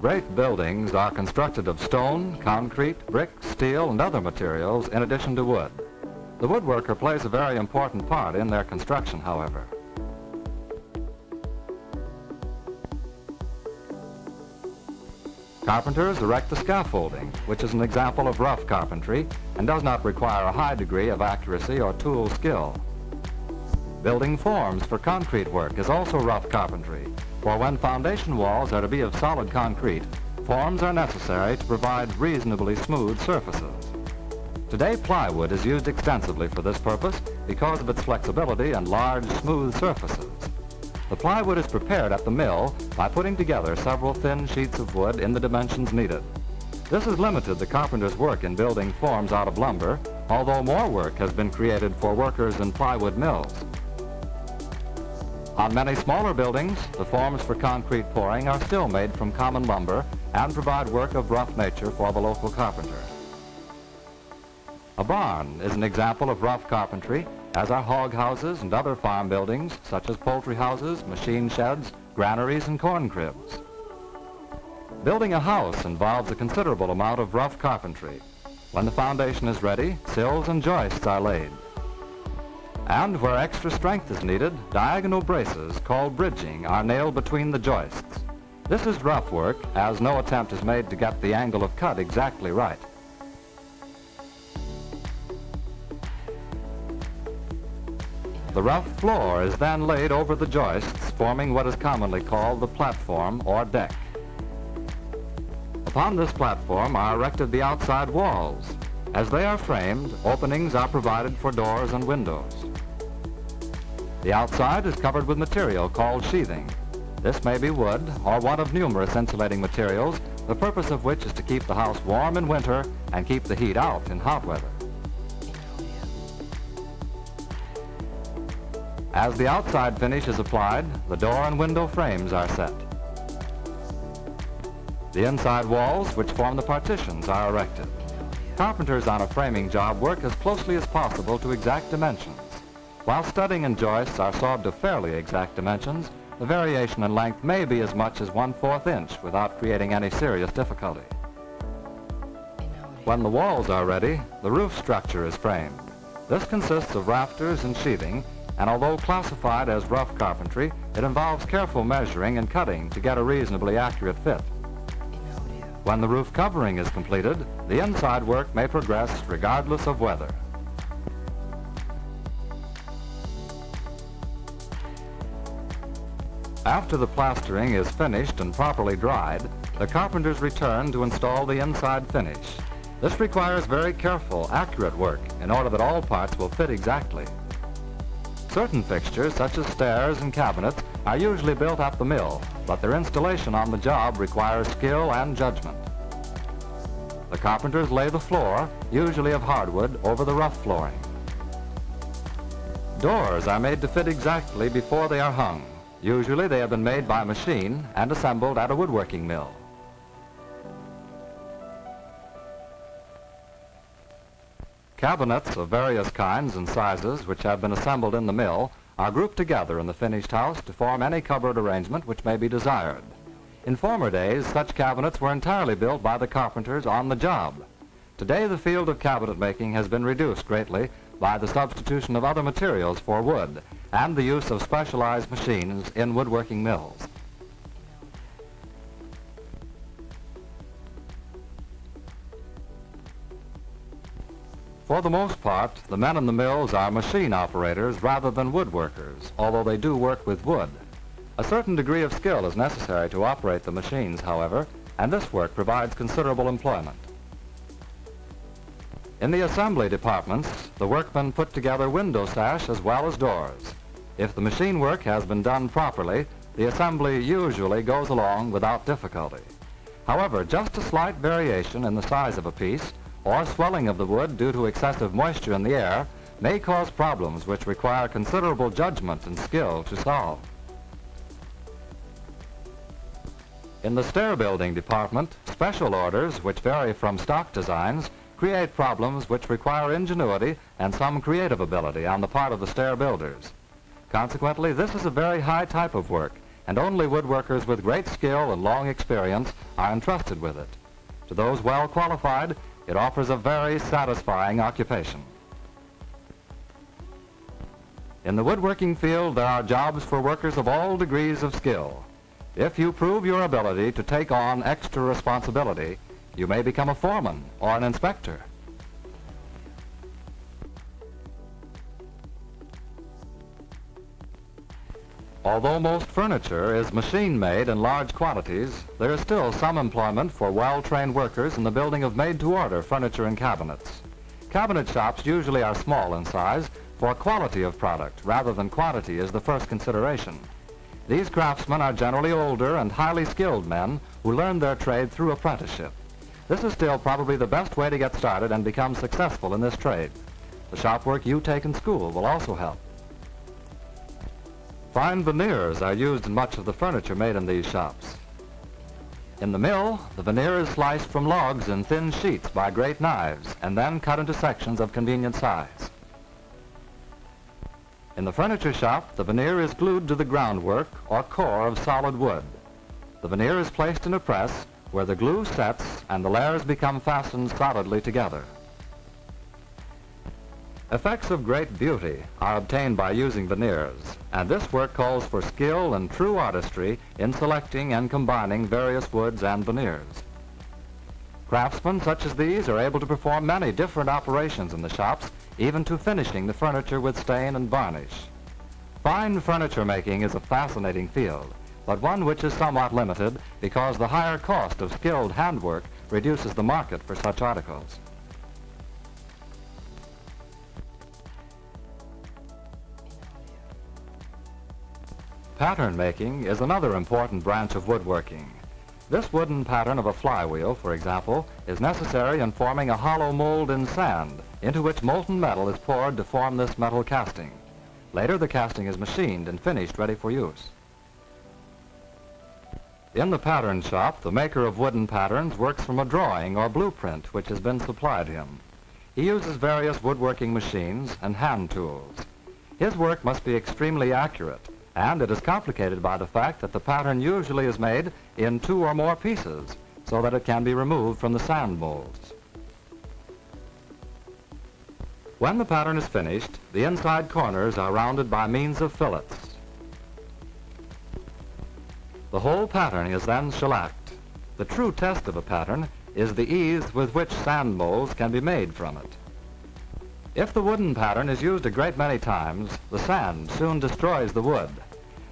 Great buildings are constructed of stone, concrete, brick, steel, and other materials in addition to wood. The woodworker plays a very important part in their construction, however. Carpenters erect the scaffolding, which is an example of rough carpentry and does not require a high degree of accuracy or tool skill. Building forms for concrete work is also rough carpentry, for when foundation walls are to be of solid concrete, forms are necessary to provide reasonably smooth surfaces. Today, plywood is used extensively for this purpose because of its flexibility and large, smooth surfaces. The plywood is prepared at the mill by putting together several thin sheets of wood in the dimensions needed. This has limited the carpenter's work in building forms out of lumber, although more work has been created for workers in plywood mills. On many smaller buildings, the forms for concrete pouring are still made from common lumber and provide work of rough nature for the local carpenter. A barn is an example of rough carpentry, as are hog houses and other farm buildings such as poultry houses, machine sheds, granaries, and corn cribs. Building a house involves a considerable amount of rough carpentry. When the foundation is ready, sills and joists are laid. And where extra strength is needed, diagonal braces called bridging are nailed between the joists. This is rough work, as no attempt is made to get the angle of cut exactly right. The rough floor is then laid over the joists, forming what is commonly called the platform or deck. Upon this platform are erected the outside walls. As they are framed, openings are provided for doors and windows. The outside is covered with material called sheathing. This may be wood or one of numerous insulating materials, the purpose of which is to keep the house warm in winter and keep the heat out in hot weather. As the outside finish is applied, the door and window frames are set. The inside walls, which form the partitions, are erected. Carpenters on a framing job work as closely as possible to exact dimensions. While studding and joists are sawed to fairly exact dimensions, the variation in length may be as much as 1/4 inch without creating any serious difficulty. When the walls are ready, the roof structure is framed. This consists of rafters and sheathing, and although classified as rough carpentry, it involves careful measuring and cutting to get a reasonably accurate fit. When the roof covering is completed, the inside work may progress regardless of weather. After the plastering is finished and properly dried, the carpenters return to install the inside finish. This requires very careful, accurate work in order that all parts will fit exactly. Certain fixtures, such as stairs and cabinets, are usually built at the mill, but their installation on the job requires skill and judgment. The carpenters lay the floor, usually of hardwood, over the rough flooring. Doors are made to fit exactly before they are hung. Usually they have been made by machine and assembled at a woodworking mill. Cabinets of various kinds and sizes which have been assembled in the mill are grouped together in the finished house to form any cupboard arrangement which may be desired. In former days, such cabinets were entirely built by the carpenters on the job. Today, the field of cabinet making has been reduced greatly by the substitution of other materials for wood and the use of specialized machines in woodworking mills. For the most part, the men in the mills are machine operators rather than woodworkers, although they do work with wood. A certain degree of skill is necessary to operate the machines, however, and this work provides considerable employment. In the assembly departments, the workmen put together window sash as well as doors. If the machine work has been done properly, the assembly usually goes along without difficulty. However, just a slight variation in the size of a piece or swelling of the wood due to excessive moisture in the air may cause problems which require considerable judgment and skill to solve. In the stair building department, special orders, which vary from stock designs, create problems which require ingenuity and some creative ability on the part of the stair builders. Consequently, this is a very high type of work, and only woodworkers with great skill and long experience are entrusted with it. To those well qualified, it offers a very satisfying occupation. In the woodworking field, there are jobs for workers of all degrees of skill. If you prove your ability to take on extra responsibility, you may become a foreman or an inspector. Although most furniture is machine-made in large quantities, there is still some employment for well-trained workers in the building of made-to-order furniture and cabinets. Cabinet shops usually are small in size, for quality of product rather than quantity is the first consideration. These craftsmen are generally older and highly skilled men who learn their trade through apprenticeship. This is still probably the best way to get started and become successful in this trade. The shop work you take in school will also help. Fine veneers are used in much of the furniture made in these shops. In the mill, the veneer is sliced from logs in thin sheets by great knives and then cut into sections of convenient size. In the furniture shop, the veneer is glued to the groundwork or core of solid wood. The veneer is placed in a press where the glue sets and the layers become fastened solidly together. Effects of great beauty are obtained by using veneers, and this work calls for skill and true artistry in selecting and combining various woods and veneers. Craftsmen such as these are able to perform many different operations in the shops, even to finishing the furniture with stain and varnish. Fine furniture making is a fascinating field, but one which is somewhat limited because the higher cost of skilled handwork reduces the market for such articles. Pattern making is another important branch of woodworking. This wooden pattern of a flywheel, for example, is necessary in forming a hollow mold in sand into which molten metal is poured to form this metal casting. Later, the casting is machined and finished, ready for use. In the pattern shop, the maker of wooden patterns works from a drawing or blueprint which has been supplied him. He uses various woodworking machines and hand tools. His work must be extremely accurate, and it is complicated by the fact that the pattern usually is made in 2 or more pieces so that it can be removed from the sand molds. When the pattern is finished, the inside corners are rounded by means of fillets. The whole pattern is then shellacked. The true test of a pattern is the ease with which sand molds can be made from it. If the wooden pattern is used a great many times, the sand soon destroys the wood.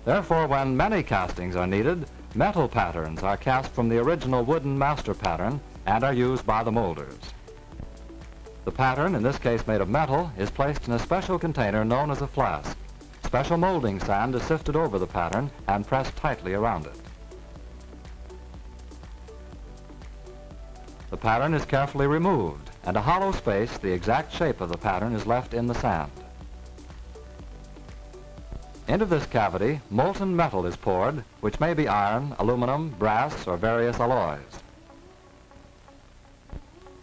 Therefore, when many castings are needed, metal patterns are cast from the original wooden master pattern and are used by the molders. The pattern, in this case made of metal, is placed in a special container known as a flask. Special molding sand is sifted over the pattern and pressed tightly around it. The pattern is carefully removed, and a hollow space, the exact shape of the pattern, is left in the sand. Into this cavity, molten metal is poured, which may be iron, aluminum, brass, or various alloys.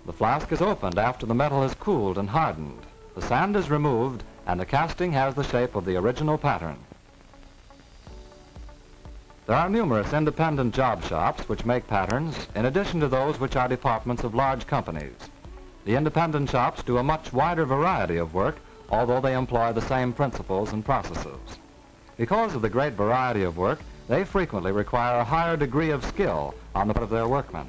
The flask is opened after the metal has cooled and hardened. The sand is removed, and the casting has the shape of the original pattern. There are numerous independent job shops which make patterns, in addition to those which are departments of large companies. The independent shops do a much wider variety of work, although they employ the same principles and processes. Because of the great variety of work, they frequently require a higher degree of skill on the part of their workmen.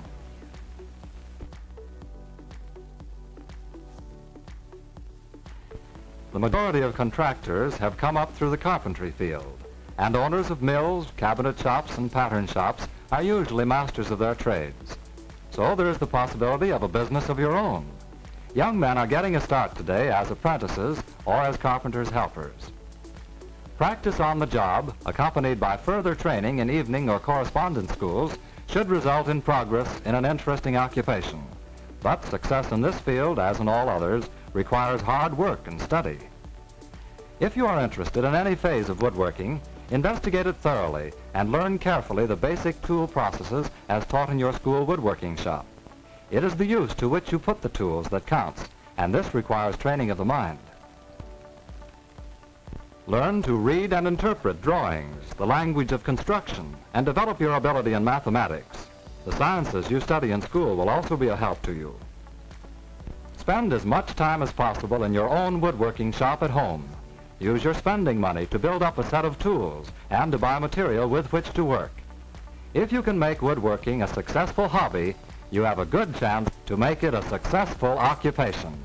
The majority of contractors have come up through the carpentry field, and owners of mills, cabinet shops, and pattern shops are usually masters of their trades. So there is the possibility of a business of your own. Young men are getting a start today as apprentices or as carpenters' helpers. Practice on the job, accompanied by further training in evening or correspondence schools, should result in progress in an interesting occupation. But success in this field, as in all others, requires hard work and study. If you are interested in any phase of woodworking, investigate it thoroughly and learn carefully the basic tool processes as taught in your school woodworking shop. It is the use to which you put the tools that counts, and this requires training of the mind. Learn to read and interpret drawings, the language of construction, and develop your ability in mathematics. The sciences you study in school will also be a help to you. Spend as much time as possible in your own woodworking shop at home. Use your spending money to build up a set of tools and to buy material with which to work. If you can make woodworking a successful hobby, you have a good chance to make it a successful occupation.